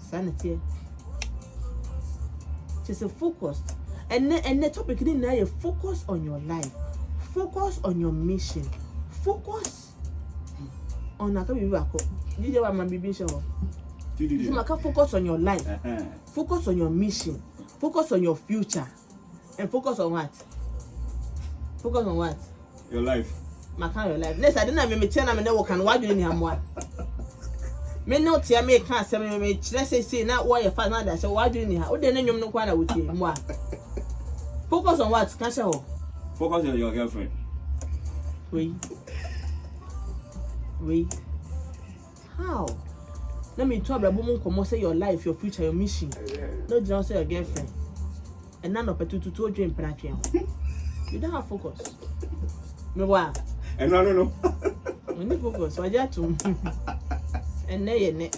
sanity. Just a focus. And the topic is now focus on your life. Focus on your mission. Focus on a baby back. Did you want my baby show? Focus on your life. Focus on your mission. Focus on your future. And focus on what? Focus on what? Your life. My kind of life. Next, I didn't have me tell them no can why do you have what? Me no tia me can't say me let's say now why your father that so why do you have? Oh, then you no kwana with you. Focus on what? Can say Focus on your girlfriend. Wait. How? Let me talk about come say your life, your future, your mission. No just say your girlfriend. And none of it to dream plan. You don't have focus. Me what? And no. We need focus. Why just to? And nay.